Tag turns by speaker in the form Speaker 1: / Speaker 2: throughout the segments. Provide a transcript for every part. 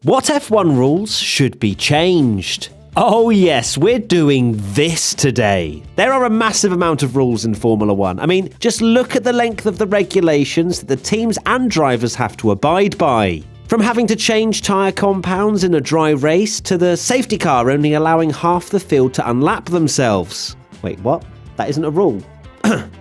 Speaker 1: What F1 rules should be changed? Oh yes, we're doing this today. There are a massive amount of rules in Formula 1. I mean, just look at the length of the regulations that the teams and drivers have to abide by. From having to change tyre compounds in a dry race to the safety car only allowing half the field to unlap themselves. Wait, what? That isn't a rule.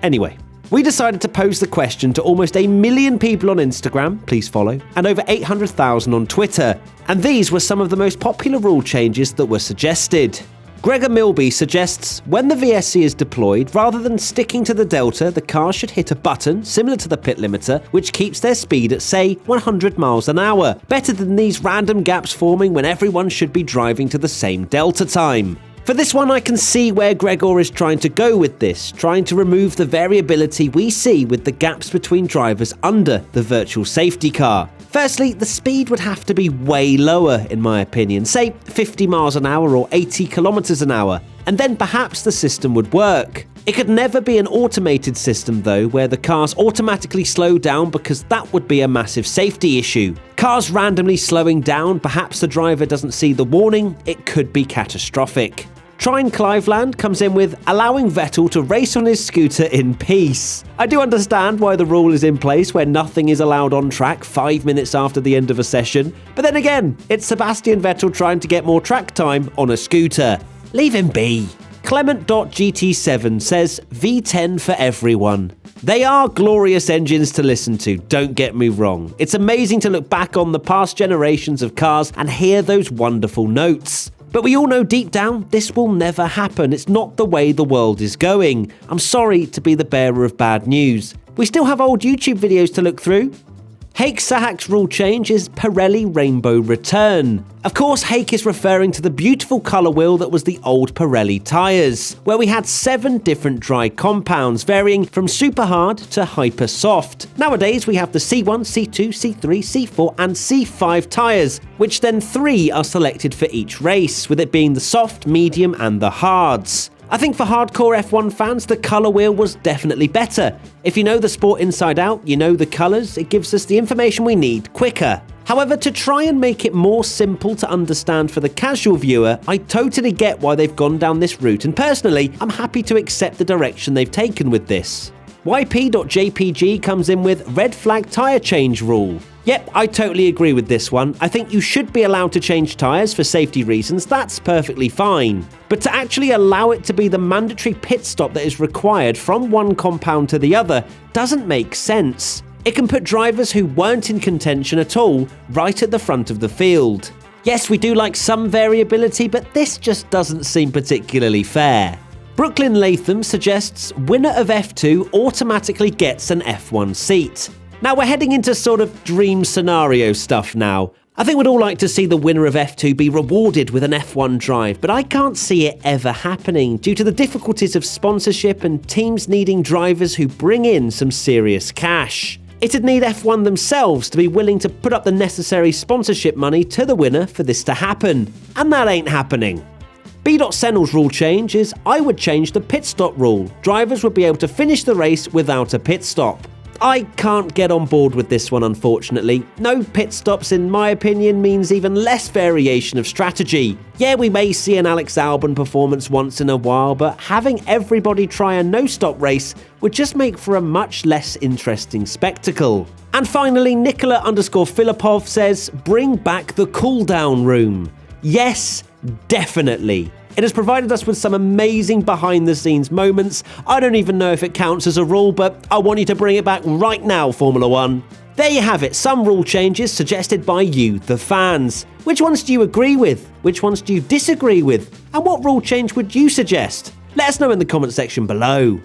Speaker 1: Anyway. We decided to pose the question to almost 1 million people on Instagram, please follow, and over 800,000 on Twitter. And these were some of the most popular rule changes that were suggested. Gregor Milby suggests when the VSC is deployed, rather than sticking to the delta, the car should hit a button similar to the pit limiter, which keeps their speed at, say, 100 miles an hour. Better than these random gaps forming when everyone should be driving to the same delta time. For this one, I can see where Gregor is trying to go with this, trying to remove the variability we see with the gaps between drivers under the virtual safety car. Firstly, the speed would have to be way lower, in my opinion, say 50 miles an hour or 80 kilometers an hour, and then perhaps the system would work. It could never be an automated system though, where the cars automatically slow down, because that would be a massive safety issue. Cars randomly slowing down, perhaps the driver doesn't see the warning, it could be catastrophic. Trine Cliveland comes in with allowing Vettel to race on his scooter in peace. I do understand why the rule is in place where nothing is allowed on track 5 minutes after the end of a session, but then again, it's Sebastian Vettel trying to get more track time on a scooter. Leave him be. Clement.gt7 says V10 for everyone. They are glorious engines to listen to, don't get me wrong. It's amazing to look back on the past generations of cars and hear those wonderful notes. But we all know deep down, this will never happen. It's not the way the world is going. I'm sorry to be the bearer of bad news. We still have old YouTube videos to look through. Heikki Sahak's rule change is Pirelli Rainbow Return. Of course, Heikki is referring to the beautiful colour wheel that was the old Pirelli tyres, where we had 7 different dry compounds, varying from super hard to hyper soft. Nowadays, we have the C1, C2, C3, C4 and C5 tyres, which then 3 are selected for each race, with it being the soft, medium and the hards. I think for hardcore F1 fans, the colour wheel was definitely better. If you know the sport inside out, you know the colours, it gives us the information we need quicker. However, to try and make it more simple to understand for the casual viewer, I totally get why they've gone down this route, and personally, I'm happy to accept the direction they've taken with this. YP.jpg comes in with red flag tyre change rule. Yep, I totally agree with this one. I think you should be allowed to change tyres for safety reasons, that's perfectly fine. But to actually allow it to be the mandatory pit stop that is required from one compound to the other doesn't make sense. It can put drivers who weren't in contention at all right at the front of the field. Yes, we do like some variability, but this just doesn't seem particularly fair. Brooklyn Latham suggests winner of F2 automatically gets an F1 seat. Now we're heading into sort of dream scenario stuff now. I think we'd all like to see the winner of F2 be rewarded with an F1 drive, but I can't see it ever happening due to the difficulties of sponsorship and teams needing drivers who bring in some serious cash. It'd need F1 themselves to be willing to put up the necessary sponsorship money to the winner for this to happen, and that ain't happening. B.Sennel's rule change is I would change the pit stop rule. Drivers would be able to finish the race without a pit stop. I can't get on board with this one, unfortunately. No pit stops, in my opinion, means even less variation of strategy. Yeah, we may see an Alex Albon performance once in a while, but having everybody try a no-stop race would just make for a much less interesting spectacle. And finally, Nicola_Filipov says, bring back the cool-down room. Yes, definitely. It has provided us with some amazing behind-the-scenes moments. I don't even know if it counts as a rule, but I want you to bring it back right now, Formula 1. There you have it, some rule changes suggested by you, the fans. Which ones do you agree with? Which ones do you disagree with? And what rule change would you suggest? Let us know in the comment section below.